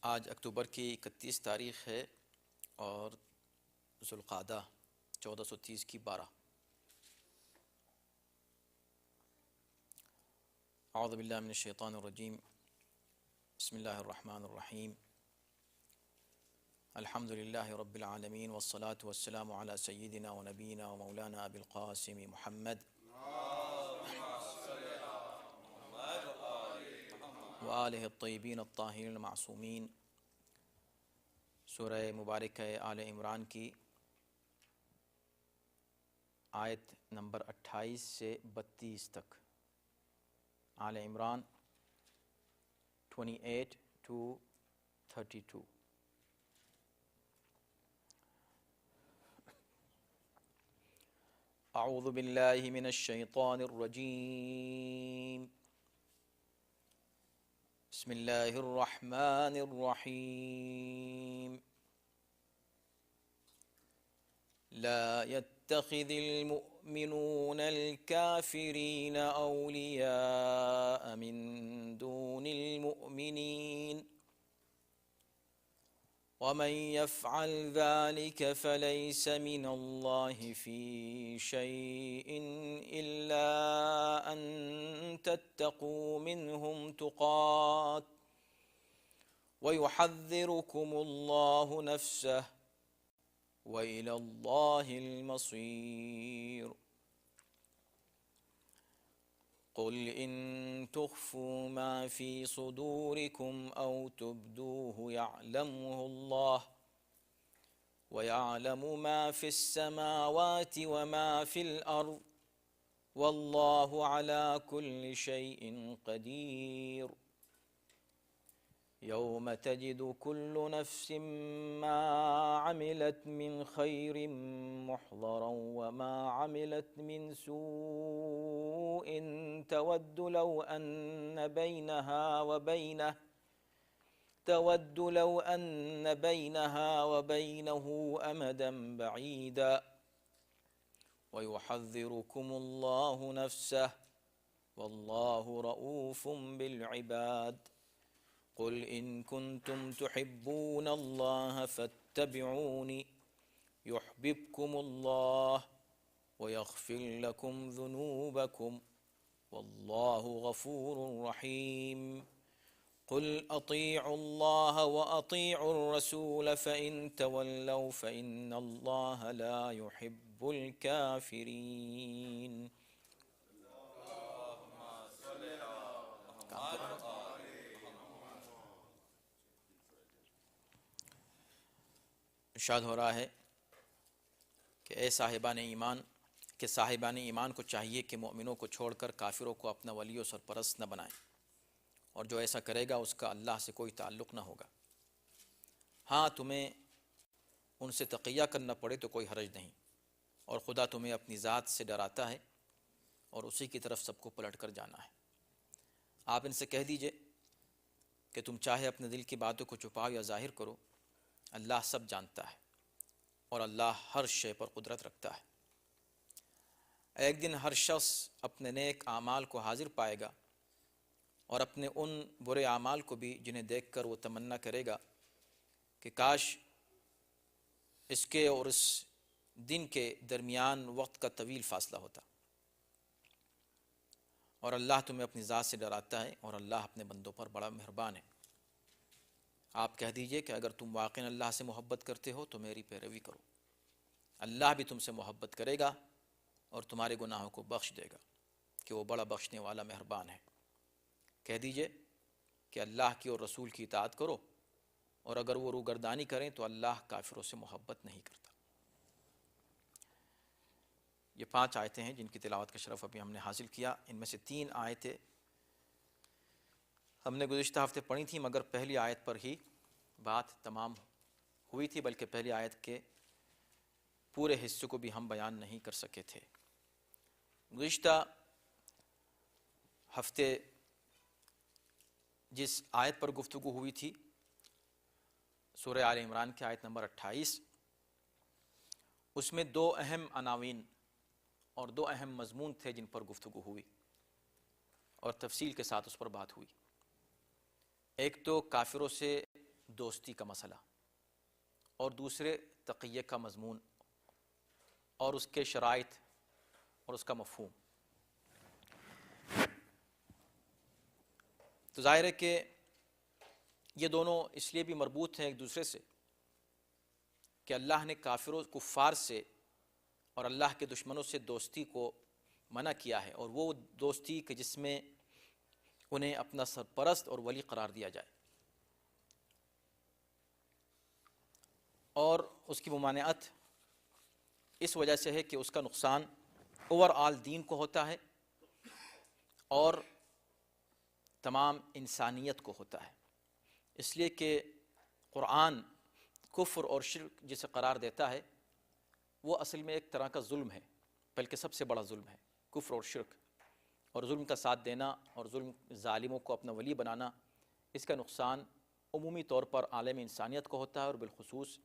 آج اکتوبر کی 31 تاریخ ہے اور ذوالقعدہ 1430 کی 12۔ اعوذ باللہ من الشیطان الرجیم، بسم اللہ الرحمن الرحیم، الحمد للہ رب العالمین والصلاة والسلام علی سیدنا و نبینا و مولانا ابی القاسم محمد وآلہ الطیبین الطاہرین المعصومین۔ سورہ مبارکہ آل عمران کی آیت نمبر 28 سے 32 تک۔ آل عمران 28 to 32۔ اعوذ باللہ من الشیطان الرجیم، بسم اللہ الرحمن الرحیم۔ لا يتخذ المؤمنون الكافرين أولياء من دون المؤمنين ومن يفعل ذلك فليس من الله في شيء إلا أن تتقوا منهم تقات ويحذركم الله نفسه وإلى الله المصير۔ قل إن تخفوا ما في صدوركم أو تبدوه يعلمه الله ويعلم ما في السماوات وما في الأرض والله على كل شيء قدير۔ يوم تجد كل نفس ما عملت من خير محضرا وما عملت من سوء تود لو أن بينها وبينه أمدا بعيدا ويحذركم الله نفسه والله رؤوف بالعباد۔ قل إن كنتم تحبون الله فاتبعوني يحببكم الله ويغفر لكم ذنوبكم والله غفور رحيم۔ قل أطيعوا الله وأطيعوا الرسول فإن تولوا فإن الله لا يحب الكافرين۔ ارشاد ہو رہا ہے کہ اے صاحبان ایمان کو چاہیے کہ مؤمنوں کو چھوڑ کر کافروں کو اپنا ولی و سرپرست نہ بنائیں، اور جو ایسا کرے گا اس کا اللہ سے کوئی تعلق نہ ہوگا۔ ہاں تمہیں ان سے تقیہ کرنا پڑے تو کوئی حرج نہیں، اور خدا تمہیں اپنی ذات سے ڈراتا ہے اور اسی کی طرف سب کو پلٹ کر جانا ہے۔ آپ ان سے کہہ دیجئے کہ تم چاہے اپنے دل کی باتوں کو چھپاؤ یا ظاہر کرو، اللہ سب جانتا ہے اور اللہ ہر شے پر قدرت رکھتا ہے۔ ایک دن ہر شخص اپنے نیک اعمال کو حاضر پائے گا اور اپنے ان برے اعمال کو بھی جنہیں دیکھ کر وہ تمنا کرے گا کہ کاش اس کے اور اس دن کے درمیان وقت کا طویل فاصلہ ہوتا۔ اور اللہ تمہیں اپنی ذات سے ڈراتا ہے اور اللہ اپنے بندوں پر بڑا مہربان ہے۔ آپ کہہ دیجئے کہ اگر تم واقعی اللہ سے محبت کرتے ہو تو میری پیروی کرو، اللہ بھی تم سے محبت کرے گا اور تمہارے گناہوں کو بخش دے گا کہ وہ بڑا بخشنے والا مہربان ہے۔ کہہ دیجئے کہ اللہ کی اور رسول کی اطاعت کرو، اور اگر وہ روگردانی کریں تو اللہ کافروں سے محبت نہیں کرتا۔ یہ 5 آیتیں ہیں جن کی تلاوت کا شرف ابھی ہم نے حاصل کیا۔ ان میں سے 3 آیتیں ہم نے گزشتہ ہفتے پڑھی تھیں، مگر پہلی آیت پر ہی بات تمام ہوئی تھی، بلکہ پہلی آیت کے پورے حصے کو بھی ہم بیان نہیں کر سکے تھے۔ گزشتہ ہفتے جس آیت پر گفتگو ہوئی تھی، سورہ آل عمران کی آیت نمبر 28، اس میں 2 اہم عناوین اور 2 اہم مضمون تھے جن پر گفتگو ہوئی اور تفصیل کے ساتھ اس پر بات ہوئی۔ ایک تو کافروں سے دوستی کا مسئلہ، اور دوسرے تقیہ کا مضمون اور اس کے شرائط اور اس کا مفہوم۔ تو ظاہر ہے کہ یہ دونوں اس لیے بھی مربوط ہیں ایک دوسرے سے کہ اللہ نے کافروں کفار سے اور اللہ کے دشمنوں سے دوستی کو منع کیا ہے، اور وہ دوستی کہ جس میں انہیں اپنا سرپرست اور ولی قرار دیا جائے، اور اس کی ممانعت اس وجہ سے ہے کہ اس کا نقصان اوور آل دین کو ہوتا ہے اور تمام انسانیت کو ہوتا ہے، اس لیے کہ قرآن کفر اور شرک جسے قرار دیتا ہے وہ اصل میں ایک طرح کا ظلم ہے، بلکہ سب سے بڑا ظلم ہے کفر اور شرک، اور ظلم کا ساتھ دینا اور ظلم ظالموں کو اپنا ولی بنانا، اس کا نقصان عمومی طور پر عالم انسانیت کو ہوتا ہے، اور بالخصوص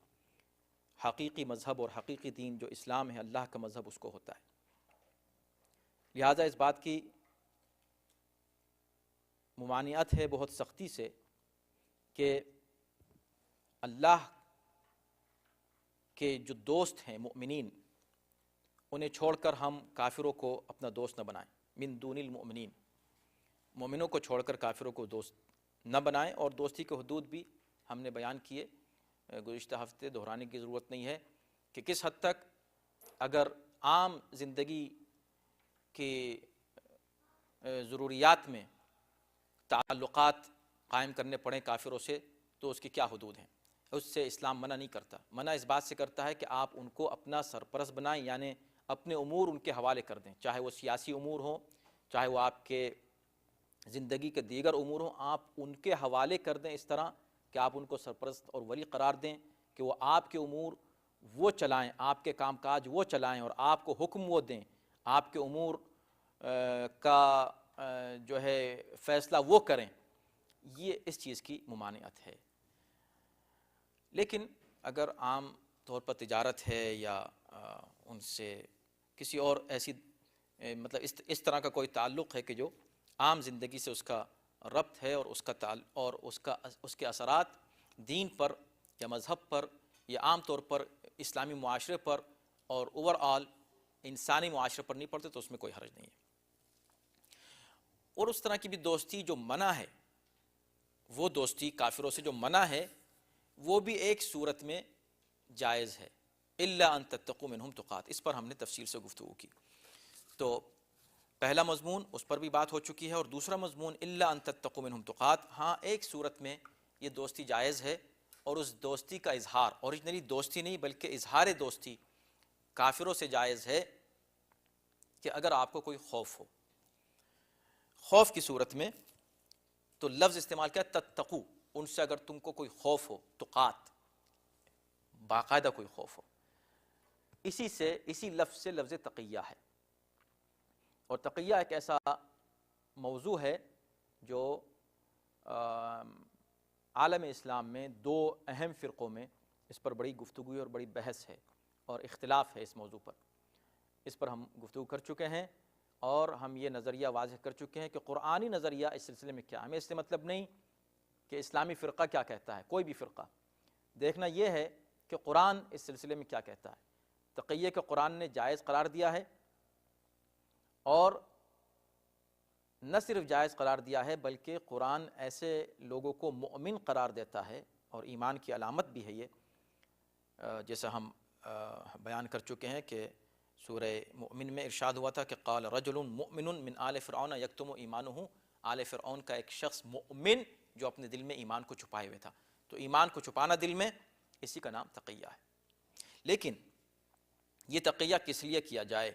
حقیقی مذہب اور حقیقی دین جو اسلام ہے، اللہ کا مذہب، اس کو ہوتا ہے۔ لہٰذا اس بات کی ممانعت ہے بہت سختی سے کہ اللہ کے جو دوست ہیں مومنین، انہیں چھوڑ کر ہم کافروں کو اپنا دوست نہ بنائیں، من دون المؤمنین، مومنوں کو چھوڑ کر کافروں کو دوست نہ بنائیں، اور دوستی کے حدود بھی ہم نے بیان کیے گزشتہ ہفتے، دہرانے کی ضرورت نہیں ہے کہ کس حد تک اگر عام زندگی کی ضروریات میں تعلقات قائم کرنے پڑیں کافروں سے تو اس کی کیا حدود ہیں، اس سے اسلام منع نہیں کرتا۔ منع اس بات سے کرتا ہے کہ آپ ان کو اپنا سرپرست بنائیں، یعنی اپنے امور ان کے حوالے کر دیں، چاہے وہ سیاسی امور ہوں، چاہے وہ آپ کے زندگی کے دیگر امور ہوں، آپ ان کے حوالے کر دیں اس طرح کہ آپ ان کو سرپرست اور ولی قرار دیں کہ وہ آپ کے امور وہ چلائیں، آپ کے کام کاج وہ چلائیں، اور آپ کو حکم وہ دیں، آپ کے امور کا جو ہے فیصلہ وہ کریں۔ یہ اس چیز کی ممانعت ہے۔ لیکن اگر عام طور پر تجارت ہے یا ان سے کسی اور ایسی مطلب اس طرح کا کوئی تعلق ہے کہ جو عام زندگی سے اس کا ربط ہے، اور اس کے اثرات دین پر یا مذہب پر یا عام طور پر اسلامی معاشرے پر اور اوور آل انسانی معاشرے پر نہیں پڑتے، تو اس میں کوئی حرج نہیں ہے۔ اور اس طرح کی بھی دوستی جو منع ہے، وہ دوستی کافروں سے جو منع ہے، وہ بھی ایک صورت میں جائز ہے، الا ان تتقوا منہم تقات، اس پر ہم نے تفصیل سے گفتگو کی۔ تو پہلا مضمون اس پر بھی بات ہو چکی ہے، اور دوسرا مضمون الا ان تتقوا منہم تقات، ہاں ایک صورت میں یہ دوستی جائز ہے، اور اس دوستی کا اظہار، اوریجنلی دوستی نہیں بلکہ اظہار دوستی کافروں سے جائز ہے کہ اگر آپ کو کوئی خوف ہو، خوف کی صورت میں تو لفظ استعمال کیا، تتقو، ان سے اگر تم کو کوئی خوف ہو، تقات، باقاعدہ کوئی خوف ہو، اسی لفظ سے لفظ تقیہ ہے۔ اور تقیہ ایک ایسا موضوع ہے جو عالم اسلام میں دو اہم فرقوں میں اس پر بڑی گفتگو اور بڑی بحث ہے اور اختلاف ہے اس موضوع پر۔ اس پر ہم گفتگو کر چکے ہیں، اور ہم یہ نظریہ واضح کر چکے ہیں کہ قرآنی نظریہ اس سلسلے میں کیا ہے۔ ہمیں اس سے مطلب نہیں کہ اسلامی فرقہ کیا کہتا ہے، کوئی بھی فرقہ، دیکھنا یہ ہے کہ قرآن اس سلسلے میں کیا کہتا ہے۔ تقیہ کے قرآن نے جائز قرار دیا ہے، اور نہ صرف جائز قرار دیا ہے بلکہ قرآن ایسے لوگوں کو مؤمن قرار دیتا ہے، اور ایمان کی علامت بھی ہے یہ، جیسا ہم بیان کر چکے ہیں کہ سورہ مؤمن میں ارشاد ہوا تھا کہ قال رجل مؤمن من آل فرعون یکتم ایمانہ، آل فرعون کا ایک شخص مؤمن جو اپنے دل میں ایمان کو چھپائے ہوئے تھا۔ تو ایمان کو چھپانا دل میں، اسی کا نام تقیہ ہے۔ لیکن یہ تقیہ کس لیے کیا جائے،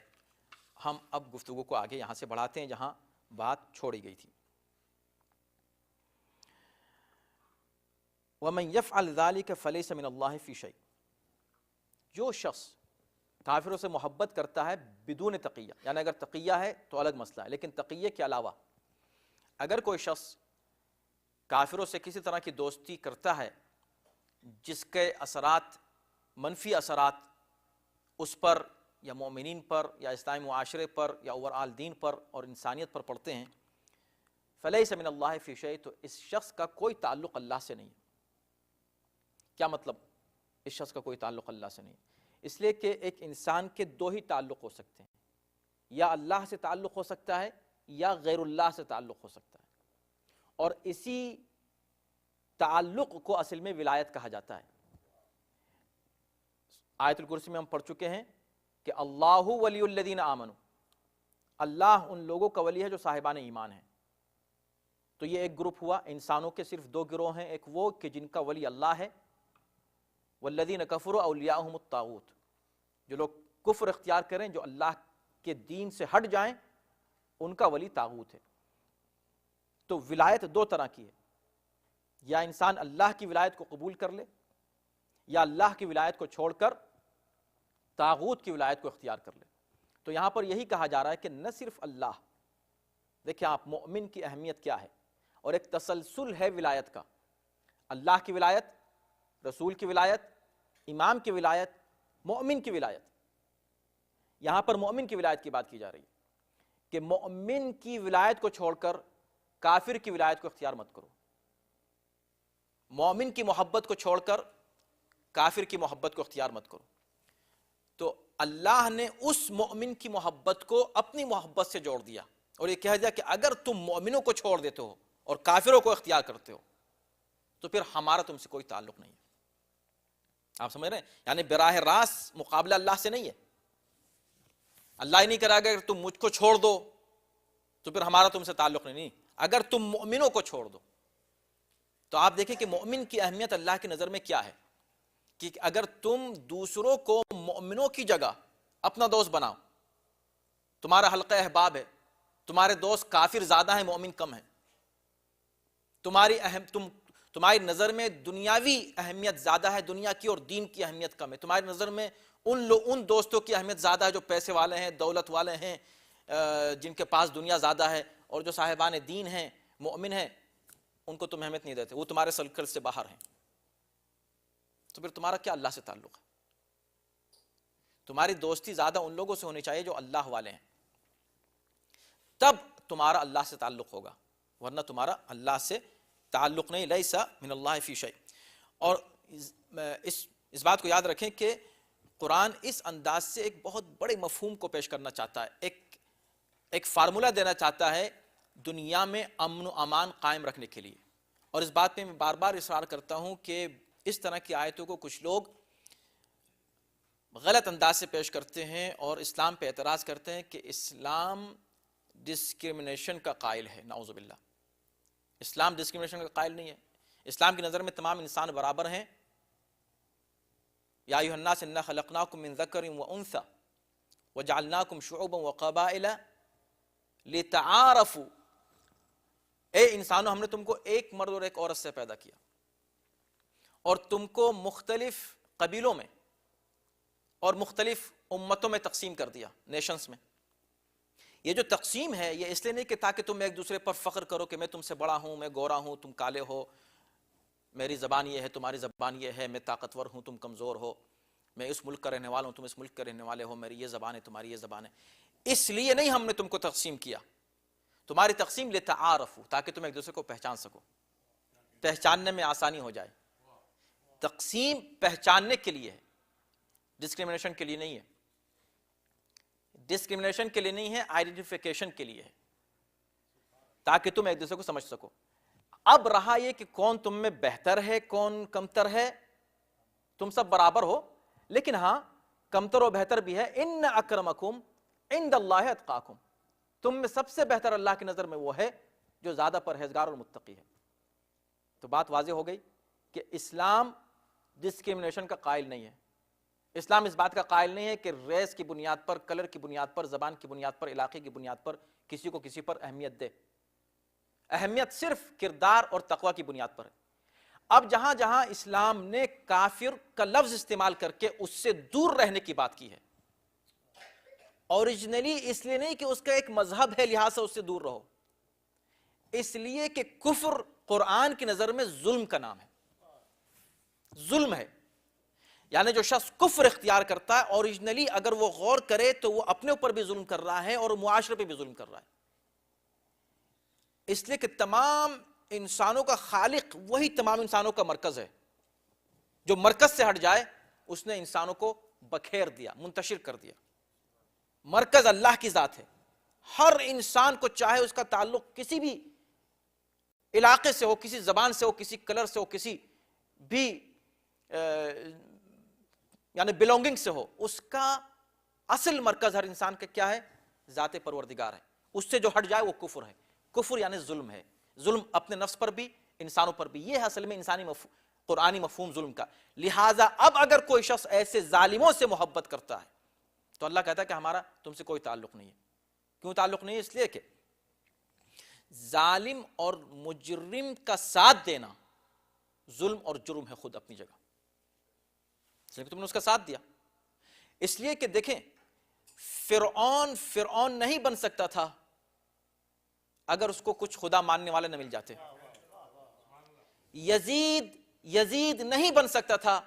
ہم اب گفتگو کو آگے یہاں سے بڑھاتے ہیں جہاں بات چھوڑی گئی تھی۔ وَمَنْ يَفْعَلْ ذَلِكَ فَلَيْسَ مِنَ اللَّهِ فِي شَيْءٍ، جو شخص کافروں سے محبت کرتا ہے بدون تقیہ، یعنی اگر تقیہ ہے تو الگ مسئلہ ہے، لیکن تقیہ کے علاوہ اگر کوئی شخص کافروں سے کسی طرح کی دوستی کرتا ہے جس کے اثرات، منفی اثرات اس پر یا مومنین پر یا اسلامی معاشرے پر یا اوور آل دین پر اور انسانیت پر پڑتے ہیں، فلیس من اللہ فی شیء، تو اس شخص کا کوئی تعلق اللہ سے نہیں ہے، کیا مطلب؟ اس شخص کا کوئی تعلق اللہ سے نہیں. اس لیے کہ ایک انسان کے دو ہی تعلق ہو سکتے ہیں، یا اللہ سے تعلق ہو سکتا ہے یا غیر اللہ سے تعلق ہو سکتا ہے، اور اسی تعلق کو اصل میں ولایت کہا جاتا ہے. آیت الکرسی میں ہم پڑھ چکے ہیں کہ اللہ ولی الذین آمنوا، اللہ ان لوگوں کا ولی ہے جو صاحبان ایمان ہیں. تو یہ ایک گروپ ہوا. انسانوں کے صرف دو گروہ ہیں، ایک وہ کہ جن کا ولی اللہ ہے، والذین کفروا اولیاءہم الطاغوت، جو لوگ کفر اختیار کریں، جو اللہ کے دین سے ہٹ جائیں، ان کا ولی طاغوت ہے. تو ولایت دو طرح کی ہے، یا انسان اللہ کی ولایت کو قبول کر لے، یا اللہ کی ولایت کو چھوڑ کر طاغوت کی ولایت کو اختیار کر لے. تو یہاں پر یہی کہا جا رہا ہے کہ نہ صرف اللہ، دیکھیں آپ مومن کی اہمیت کیا ہے، اور ایک تسلسل ہے ولایت کا. اللہ کی ولایت، رسول کی ولایت، امام کی ولایت، مومن کی ولایت. یہاں پر مومن کی ولایت کی بات کی جا رہی ہے کہ مومن کی ولایت کو چھوڑ کر کافر کی ولایت کو اختیار مت کرو. مومن کی محبت کو چھوڑ کر کافر کی محبت کو اختیار مت کرو. تو اللہ نے اس مومن کی محبت کو اپنی محبت سے جوڑ دیا، اور یہ کہہ دیا کہ اگر تم مومنوں کو چھوڑ دیتے ہو اور کافروں کو اختیار کرتے ہو تو پھر ہمارا تم سے کوئی تعلق نہیں ہے. آپ سمجھ رہے ہیں؟ یعنی براہ راست مقابلہ اللہ سے نہیں ہے. اللہ ہی نہیں کرا گا اگر تم مجھ کو چھوڑ دو تو پھر ہمارا تم سے تعلق نہیں. اگر تم مومنوں کو چھوڑ دو تو آپ دیکھیں کہ مومن کی اہمیت اللہ کی نظر میں کیا ہے، کہ اگر تم دوسروں کو مومنوں کی جگہ اپنا دوست بناؤ، تمہارا حلقہ احباب ہے، تمہارے دوست کافر زیادہ ہیں مومن کم ہیں، تمہاری نظر میں دنیاوی اہمیت زیادہ ہے دنیا کی اور دین کی اہمیت کم ہے، تمہاری نظر میں ان دوستوں کی اہمیت زیادہ ہے جو پیسے والے ہیں، دولت والے ہیں، جن کے پاس دنیا زیادہ ہے، اور جو صاحبان دین ہیں، مومن ہیں، ان کو تم اہمیت نہیں دیتے، وہ تمہارے سرکل سے باہر ہیں. تو پھر تمہارا کیا اللہ سے تعلق ہے؟ تمہاری دوستی زیادہ ان لوگوں سے ہونی چاہیے جو اللہ والے ہیں، تب تمہارا اللہ سے تعلق ہوگا، ورنہ تمہارا اللہ سے تعلق نہیں. لیس من اللہ فی شیء. اور اس بات کو یاد رکھیں کہ قرآن اس انداز سے ایک بہت بڑے مفہوم کو پیش کرنا چاہتا ہے، ایک فارمولہ دینا چاہتا ہے دنیا میں امن و امان قائم رکھنے کے لیے. اور اس بات پہ میں بار بار اصرار کرتا ہوں کہ اس طرح کی آیتوں کو کچھ لوگ غلط انداز سے پیش کرتے ہیں اور اسلام پہ اعتراض کرتے ہیں کہ اسلام ڈسکرمنیشن کا قائل ہے. نعوذ باللہ، اسلام ڈسکرمنیشن کا قائل نہیں ہے. اسلام کی نظر میں تمام انسان برابر ہیں. یا ایھا الناس انا خلقناکم من ذکر و انثی وجعلناکم شعوبا وقبائل لتعارفوا. اے انسانوں، ہم نے تم کو ایک مرد اور ایک عورت سے پیدا کیا اور تم کو مختلف قبیلوں میں اور مختلف امتوں میں تقسیم کر دیا، نیشنز میں. یہ جو تقسیم ہے یہ اس لیے نہیں کہ تاکہ تم ایک دوسرے پر فخر کرو کہ میں تم سے بڑا ہوں، میں گورا ہوں، تم کالے ہو، میری زبان یہ ہے، تمہاری زبان یہ ہے، میں طاقتور ہوں، تم کمزور ہو، میں اس ملک کا رہنے والا ہوں، تم اس ملک کے رہنے والے ہو، میری یہ زبان ہے، تمہاری یہ زبان ہے. اس لیے نہیں ہم نے تم کو تقسیم کیا. تمہاری تقسیم لتعارفوا، تاکہ تم ایک دوسرے کو پہچان سکو، پہچاننے میں آسانی ہو جائے. تقسیم پہچاننے کے لیے ہے، ڈسکرمنیشن کے لیے نہیں ہے. ڈسکرمنیشن کے لیے نہیں ہے، آئیڈینٹیفیکیشن کے لیے ہے، تاکہ تم ایک دوسرے کو سمجھ سکو. اب رہا یہ کہ کون تم میں بہتر ہے، کون کمتر ہے، تم سب برابر ہو، لیکن ہاں کمتر و بہتر بھی ہے. ان اکرمکم عند اللہ اتقاکم، تم میں سب سے بہتر اللہ کی نظر میں وہ ہے جو زیادہ پرہیزگار اور متقی ہے. تو بات واضح ہو گئی کہ اسلام ڈسکرمنیشن کا قائل نہیں ہے. اسلام اس بات کا قائل نہیں ہے کہ ریس کی بنیاد پر، کلر کی بنیاد پر، زبان کی بنیاد پر، علاقے کی بنیاد پر کسی کو کسی پر اہمیت دے. اہمیت صرف کردار اور تقوی کی بنیاد پر ہے. اب جہاں جہاں اسلام نے کافر کا لفظ استعمال کر کے اس سے دور رہنے کی بات کی ہے، اوریجنلی اس لیے نہیں کہ اس کا ایک مذہب ہے لہٰذا اس سے دور رہو، اس لیے کہ کفر قرآن کی نظر میں ظلم کا نام ہے، ظلم ہے. یعنی جو شخص کفر اختیار کرتا ہے اوریجنلی اگر وہ غور کرے تو وہ اپنے اوپر بھی ظلم کر رہا ہے اور معاشرے پہ بھی ظلم کر رہا ہے. اس لیے کہ تمام انسانوں کا خالق وہی تمام انسانوں کا مرکز ہے جو مرکز سے ہٹ جائے اس نے انسانوں کو بکھیر دیا، منتشر کر دیا۔ مرکز اللہ کی ذات ہے، ہر انسان کو چاہے اس کا تعلق کسی بھی علاقے سے ہو، کسی زبان سے ہو، کسی کلر سے ہو، کسی بھی یعنی بلونگنگ سے ہو، اس کا اصل مرکز ہر انسان کا کیا ہے؟ ذات پروردگار ہے۔ اس سے جو ہٹ جائے وہ کفر ہے۔ کفر یعنی ظلم ہے، ظلم اپنے نفس پر بھی، انسانوں پر بھی۔ یہ ہے اصل میں انسانی قرآنی مفہوم ظلم کا۔ لہٰذا اب اگر کوئی شخص ایسے ظالموں سے محبت کرتا ہے تو اللہ کہتا ہے کہ ہمارا تم سے کوئی تعلق نہیں ہے۔ کیوں تعلق نہیں ہے؟ اس لیے کہ ظالم اور مجرم کا ساتھ دینا ظلم اور جرم ہے خود اپنی جگہ، اس لیے کہ تم نے اس کا ساتھ دیا۔ اس لیے کہ دیکھیں، فرعون نہیں بن سکتا تھا اگر اس کو کچھ خدا ماننے والے نہ مل جاتے۔ یزید نہیں بن سکتا تھا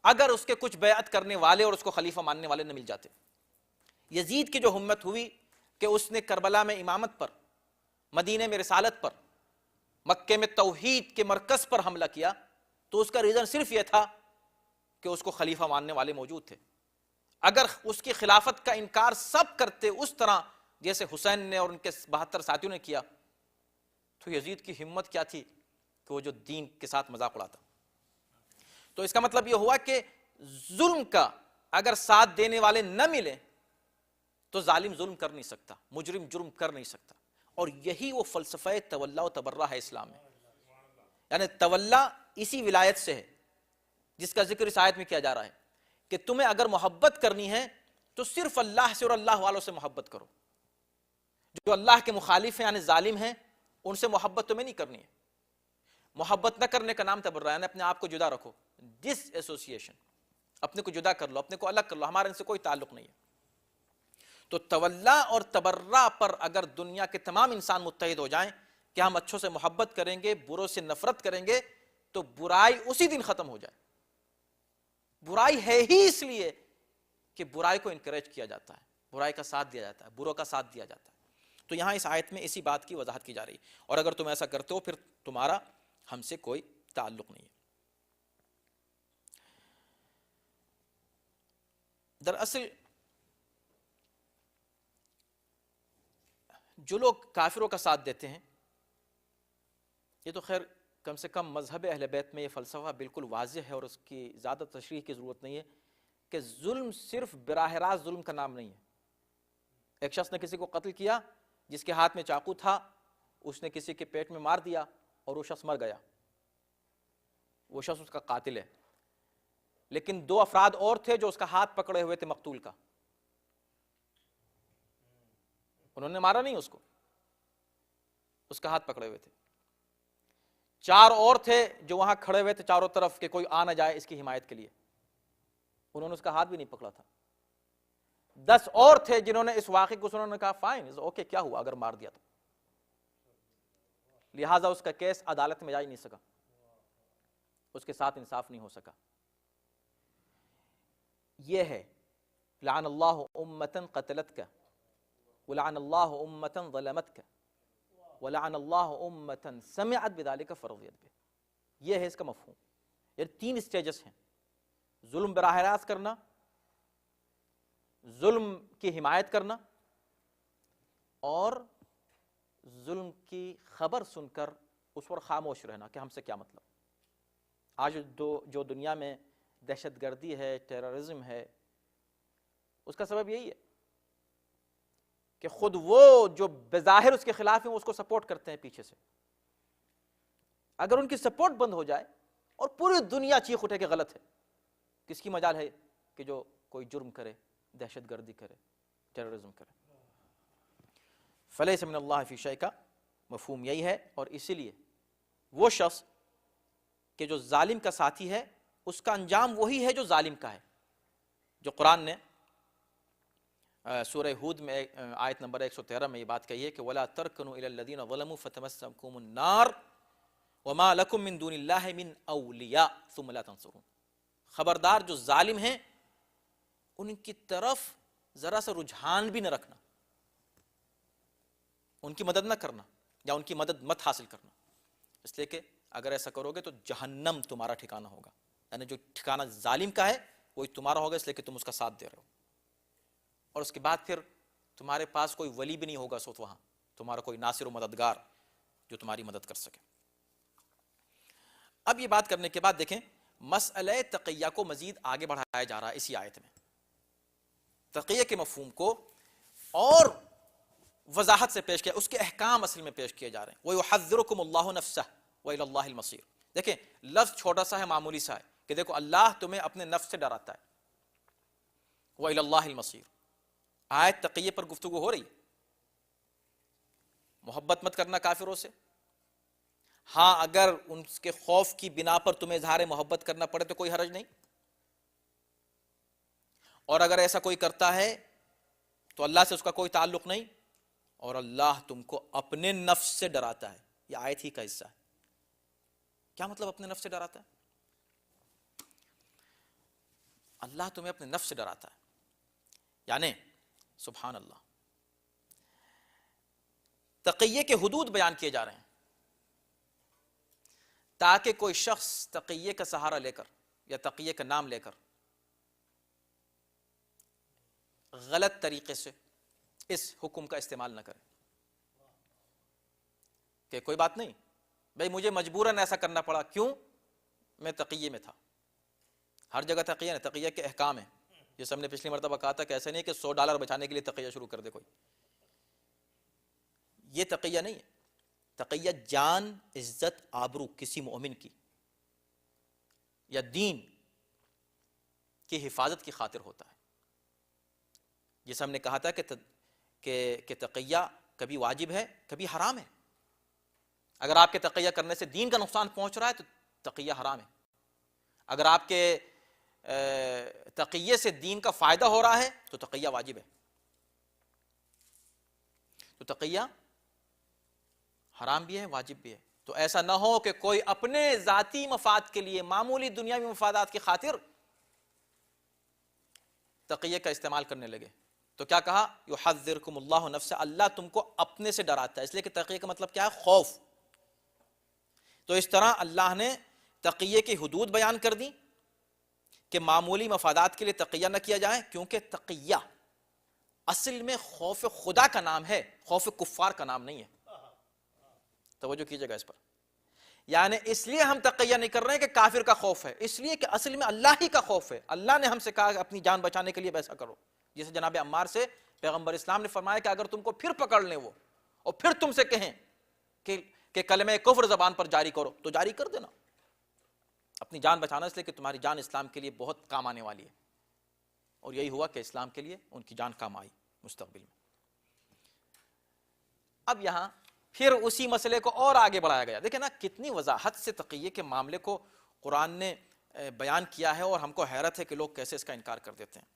اگر اس کے کچھ بیعت کرنے والے اور اس کو خلیفہ ماننے والے نہ مل جاتے۔ یزید کی جو ہمت ہوئی کہ اس نے کربلا میں امامت پر، مدینے میں رسالت پر، مکے میں توحید کے مرکز پر حملہ کیا، تو اس کا ریزن صرف یہ تھا کہ اس کو خلیفہ ماننے والے موجود تھے۔ اگر اس کی خلافت کا انکار سب کرتے اس طرح جیسے حسین نے اور ان کے 72 ساتھیوں نے کیا، تو یزید کی ہمت کیا تھی کہ وہ جو دین کے ساتھ مذاق اڑاتا۔ تو اس کا مطلب یہ ہوا کہ ظلم کا اگر ساتھ دینے والے نہ ملے تو ظالم ظلم کر نہیں سکتا، مجرم جرم کر نہیں سکتا۔ اور یہی وہ فلسفہ تولا و تبرہ ہے اسلام میں، یعنی تولا اسی ولایت سے ہے جس کا ذکر اس آیت میں کیا جا رہا ہے کہ تمہیں اگر محبت کرنی ہے تو صرف اللہ سے اور اللہ والوں سے محبت کرو۔ جو اللہ کے مخالف ہیں یعنی ظالم ہیں، ان سے محبت تمہیں نہیں کرنی ہے۔ محبت نہ کرنے کا نام تبرہ، یعنی اپنے آپ کو جدا رکھو، ڈس ایسوسیشن، اپنے کو جدا کر لو، اپنے کو الگ کر لو، ہمارے ان سے کوئی تعلق نہیں ہے۔ تو تولا اور تبرہ پر اگر دنیا کے تمام انسان متحد ہو جائیں کہ ہم اچھوں سے محبت کریں گے، بروں سے نفرت کریں گے، تو برائی اسی دن ختم ہو جائے۔ برائی ہے ہی اس لیے کہ برائی کو انکریج کیا جاتا ہے، برائی کا ساتھ دیا جاتا ہے، بروں کا ساتھ دیا جاتا ہے۔ تو یہاں اس آیت میں اسی بات کی وضاحت کی جا رہی ہے، اور اگر تم ایسا کرتے ہو پھر تمہارا ہم سے کوئی تعلق نہیں ہے۔ دراصل جو لوگ کافروں کا ساتھ دیتے ہیں، یہ تو خیر کم سے کم مذہب اہل بیت میں یہ فلسفہ بالکل واضح ہے اور اس کی زیادہ تشریح کی ضرورت نہیں ہے کہ ظلم صرف براہ راست ظلم کا نام نہیں ہے۔ ایک شخص نے کسی کو قتل کیا، جس کے ہاتھ میں چاقو تھا، اس نے کسی کے پیٹ میں مار دیا اور وہ شخص مر گیا، وہ شخص اس کا قاتل ہے۔ لیکن 2 افراد اور تھے جو اس کا ہاتھ پکڑے ہوئے تھے مقتول کا، انہوں نے مارا نہیں اس کو، اس کا ہاتھ پکڑے ہوئے تھے۔ 4 اور تھے جو وہاں کھڑے ہوئے تھے چاروں طرف کہ کوئی آ نہ جائے اس کی حمایت کے لیے، انہوں نے اس کا ہاتھ بھی نہیں پکڑا تھا۔ 10 اور تھے جنہوں نے اس واقعے کو انہوں نے کہا فائن اوکے، کیا ہوا اگر مار دیا تو، لہٰذا اس کا کیس عدالت میں جا ہی نہیں سکا، اس کے ساتھ انصاف نہیں ہو سکا۔ یہ ہے لعن اللہ امتا قتلتک ولعن اللہ امتا ظلمتک ولعن اللہ امتا سمعت بذلک فرضیت بہ۔ یہ ہے اس کا مفہوم۔ یہ 3 سٹیجز ہیں: ظلم براہ راست کرنا، ظلم کی حمایت کرنا، اور ظلم کی خبر سن کر اس پر خاموش رہنا کہ ہم سے کیا مطلب۔ آج جو دنیا میں دہشت گردی ہے، ٹیررزم ہے، اس کا سبب یہی ہے کہ خود وہ جو بظاہر اس کے خلاف ہیں اس کو سپورٹ کرتے ہیں پیچھے سے۔ اگر ان کی سپورٹ بند ہو جائے اور پوری دنیا چیخ اٹھے کہ غلط ہے، کس کی مجال ہے کہ جو کوئی جرم کرے، دہشت گردی کرے، ٹیررزم کرے۔ فلیس من اللہ فی شیء کا مفہوم یہی ہے، اور اسی لیے وہ شخص کہ جو ظالم کا ساتھی ہے اس کا انجام وہی ہے جو ظالم کا ہے۔ جو قرآن نے سورہ ہود میں آیت نمبر 113 میں یہ بات کہی ہے کہ وَلَا تَرْكَنُوا إِلَى الَّذِينَ ظَلَمُوا فَتَمَسَّكُمُ النَّارُ وَمَا لَكُم مِّن دُونِ اللَّهِ مِنْ أَوْلِيَاءَ ثُمَّ لَا تَنصُرُونَ۔ خبردار جو ظالم ہیں ان کی طرف ذرا سا رجحان بھی نہ رکھنا، ان کی مدد نہ کرنا یا ان کی مدد مت حاصل کرنا، اس لیے کہ اگر ایسا کرو گے تو جہنم تمہارا ٹھکانہ ہوگا۔ یعنی جو ٹھکانہ ظالم کا ہے وہی تمہارا ہوگا، اس لیے کہ تم اس کا ساتھ دے رہے ہو، اور اس کے بعد پھر تمہارے پاس کوئی ولی بھی نہیں ہوگا اس وقت وہاں، تمہارا کوئی ناصر و مددگار جو تمہاری مدد کر سکے۔ اب یہ بات کرنے کے بعد دیکھیں مسئلہ تقیہ کو مزید آگے بڑھایا جا رہا ہے اسی آیت میں، تقیہ کے مفہوم کو اور وضاحت سے پیش کیا، اس کے احکام اصل میں پیش کیے جا رہے ہیں۔ وَيُحَذِّرُكُمُ اللَّهُ نَفْسَهُ وَإِلَى اللَّهِ الْمَصِيرُ۔ دیکھیں لفظ چھوٹا سا ہے، معمولی سا ہے کہ دیکھو اللہ تمہیں اپنے نفس سے ڈراتا ہے، وَإِلَى اللَّهِ الْمَصِيرُ۔ آیت تقیہ پر گفتگو ہو رہی، محبت مت کرنا کافروں سے، ہاں اگر ان کے خوف کی بنا پر تمہیں اظہار محبت کرنا پڑے تو کوئی حرج نہیں، اور اگر ایسا کوئی کرتا ہے تو اللہ سے اس کا کوئی تعلق نہیں، اور اللہ تم کو اپنے نفس سے ڈراتا ہے۔ یہ آیت ہی کا حصہ ہے۔ کیا مطلب اپنے نفس سے ڈراتا ہے؟ اللہ تمہیں اپنے نفس سے ڈراتا ہے، یعنی سبحان اللہ، تقیہ کے حدود بیان کیے جا رہے ہیں تاکہ کوئی شخص تقیہ کا سہارا لے کر یا تقیہ کا نام لے کر غلط طریقے سے اس حکم کا استعمال نہ کرے کہ کوئی بات نہیں بھئی مجھے مجبوراً ایسا کرنا پڑا، کیوں؟ میں تقیہ میں تھا۔ ہر جگہ تقیہ نہیں، تقیہ کے احکام ہیں، جیسے ہم نے پچھلی مرتبہ کہا تھا کہ ایسے نہیں کہ $100 بچانے کے لیے تقیہ شروع کر دے کوئی، یہ تقیہ نہیں ہے۔ تقیہ جان، عزت، آبرو کسی مومن کی یا دین کی حفاظت کی خاطر ہوتا ہے۔ جیسے ہم نے کہا تھا کہ تقیہ کبھی واجب ہے کبھی حرام ہے۔ اگر آپ کے تقیہ کرنے سے دین کا نقصان پہنچ رہا ہے تو تقیہ حرام ہے، اگر آپ کے تقیہ سے دین کا فائدہ ہو رہا ہے تو تقیہ واجب ہے۔ تو تقیہ حرام بھی ہے واجب بھی ہے، تو ایسا نہ ہو کہ کوئی اپنے ذاتی مفاد کے لیے، معمولی دنیاوی مفادات کی خاطر تقیہ کا استعمال کرنے لگے۔ تو کیا کہا؟ یحذرکم اللہ نفسہ، اللہ تم کو اپنے سے ڈراتا ہے، اس لیے کہ تقیہ کا مطلب کیا ہے؟ خوف۔ تو اس طرح اللہ نے تقیہ کی حدود بیان کر دی کہ معمولی مفادات کے لیے تقیہ نہ کیا جائے، کیونکہ تقیہ اصل میں خوف خدا کا نام ہے، خوف کفار کا نام نہیں ہے۔ توجہ کیجئے گا اس پر، یعنی اس لیے ہم تقیہ نہیں کر رہے ہیں کہ کافر کا خوف ہے، اس لیے کہ اصل میں اللہ ہی کا خوف ہے۔ اللہ نے ہم سے کہا کہ اپنی جان بچانے کے لیے ویسا کرو، جیسے جناب عمار سے پیغمبر اسلام نے فرمایا کہ اگر تم کو پھر پکڑ لیں وہ اور پھر تم سے کہیں کہ کلمہ کفر زبان پر جاری کرو تو جاری کر دینا، اپنی جان بچانا، اس لیے کہ تمہاری جان اسلام کے لیے بہت کام آنے والی ہے۔ اور یہی ہوا کہ اسلام کے لیے ان کی جان کام آئی مستقبل میں۔ اب یہاں پھر اسی مسئلے کو اور آگے بڑھایا گیا، دیکھیں نا کتنی وضاحت سے تقیہ کے معاملے کو قرآن نے بیان کیا ہے، اور ہم کو حیرت ہے کہ لوگ کیسے اس کا انکار کر دیتے ہیں۔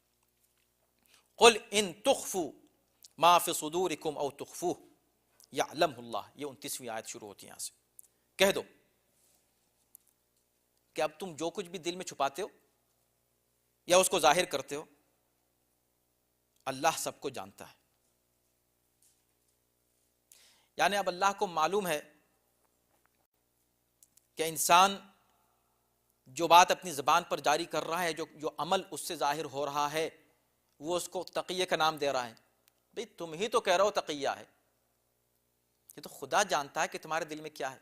قل ان تخفوا ما فی صدورکم او تخفوہ یعلمہ اللہ، یہ 29ویں آیت شروع ہوتی ہے یہاں سے۔ کہہ دو کہ اب تم جو کچھ بھی دل میں چھپاتے ہو یا اس کو ظاہر کرتے ہو، اللہ سب کو جانتا ہے۔ یعنی اب اللہ کو معلوم ہے کہ انسان جو بات اپنی زبان پر جاری کر رہا ہے، جو عمل اس سے ظاہر ہو رہا ہے، وہ اس کو تقیہ کا نام دے رہا ہے۔ بھئی تم ہی تو کہہ رہے ہو تقیہ ہے، یہ تو خدا جانتا ہے کہ تمہارے دل میں کیا ہے،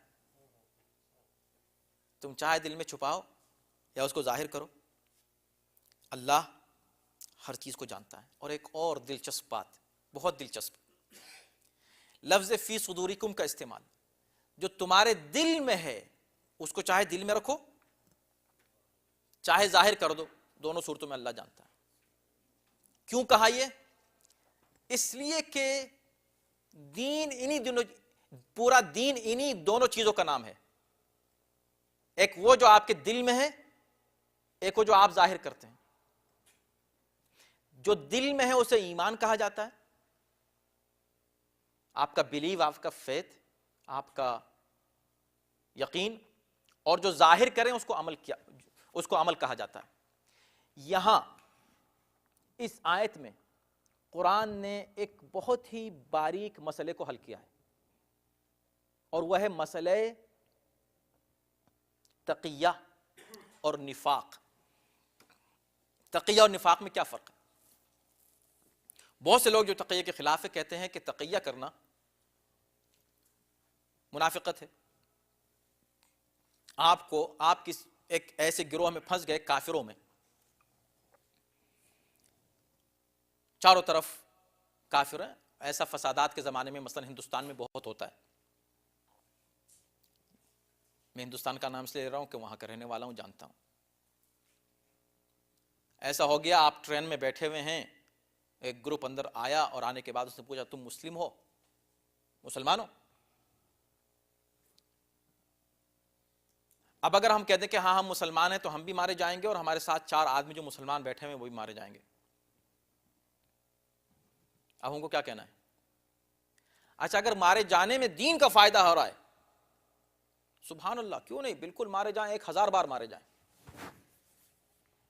تم چاہے دل میں چھپاؤ یا اس کو ظاہر کرو، اللہ ہر چیز کو جانتا ہے۔ اور ایک اور دلچسپ بات، بہت دلچسپ، لفظ فی صدورکم کا استعمال، جو تمہارے دل میں ہے اس کو چاہے دل میں رکھو چاہے ظاہر کر دو، دونوں صورتوں میں اللہ جانتا ہے۔ کیوں کہا یہ؟ اس لیے کہ دین انہی دونوں، پورا دین انہی دونوں چیزوں کا نام ہے، ایک وہ جو آپ کے دل میں ہے، ایک وہ جو آپ ظاہر کرتے ہیں۔ جو دل میں ہے اسے ایمان کہا جاتا ہے، آپ کا بلیو، آپ کا فیتھ، آپ کا یقین، اور جو ظاہر کریں اس کو عمل کہا جاتا ہے۔ یہاں اس آیت میں قرآن نے ایک بہت ہی باریک مسئلے کو حل کیا ہے، اور وہ ہے مسئلہ تقیہ اور نفاق. تقیہ اور نفاق میں کیا فرق ہے؟ بہت سے لوگ جو تقیہ کے خلاف ہے کہتے ہیں کہ تقیہ کرنا منافقت ہے. آپ کس ایک ایسے گروہ میں پھنس گئے کافروں میں، چاروں طرف کافر ہیں. ایسا فسادات کے زمانے میں مثلا ہندوستان میں بہت ہوتا ہے. میں ہندوستان کا نام اس لیے لے رہا ہوں کہ وہاں کا رہنے والا ہوں، جانتا ہوں. ایسا ہو گیا آپ ٹرین میں بیٹھے ہوئے ہیں، ایک گروپ اندر آیا اور آنے کے بعد اس نے پوچھا تم مسلم ہو، مسلمان ہو؟ اب اگر ہم کہتے ہیں کہ ہاں ہم مسلمان ہیں تو ہم بھی مارے جائیں گے اور ہمارے ساتھ 4 آدمی جو مسلمان بیٹھے ہوئے ہیں وہ بھی مارے جائیں گے. اب ہم کو کیا کہنا ہے؟ اچھا اگر مارے جانے میں دین کا فائدہ ہو رہا ہے، سبحان اللہ، کیوں نہیں، بالکل مارے جائیں، 1000 بار مارے جائیں.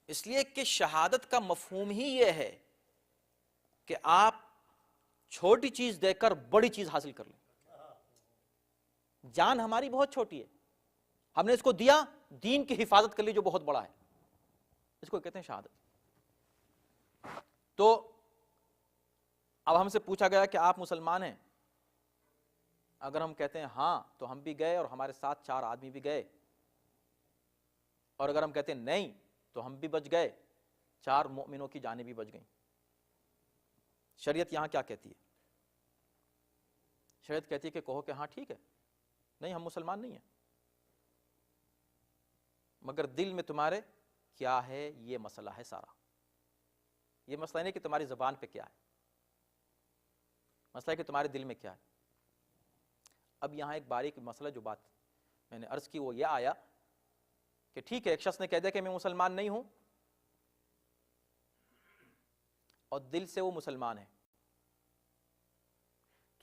اس لیے کہ شہادت کا مفہوم ہی یہ ہے کہ آپ چھوٹی چیز دے کر بڑی چیز حاصل کر لیں. جان ہماری بہت چھوٹی ہے، ہم نے اس کو دیا، دین کی حفاظت کر لی جو بہت بڑا ہے، اس کو کہتے ہیں شہادت. تو اب ہم سے پوچھا گیا کہ آپ مسلمان ہیں، اگر ہم کہتے ہیں ہاں تو ہم بھی گئے اور ہمارے ساتھ 4 آدمی بھی گئے، اور اگر ہم کہتے ہیں نہیں تو ہم بھی بچ گئے، 4 مومنوں کی جانیں بھی بچ گئیں. شریعت یہاں کیا کہتی ہے؟ شریعت کہتی ہے کہ کہو کہ ہاں ٹھیک ہے، نہیں ہم مسلمان نہیں ہیں، مگر دل میں تمہارے کیا ہے یہ مسئلہ ہے سارا. یہ مسئلہ نہیں کہ تمہاری زبان پہ کیا ہے، مسئلہ ہے کہ تمہارے دل میں کیا ہے. اب یہاں ایک باریک مسئلہ جو بات میں نے عرض کی وہ یہ آیا کہ ٹھیک ہے ایک شخص نے کہہ دیا کہ میں مسلمان نہیں ہوں اور دل سے وہ مسلمان ہے،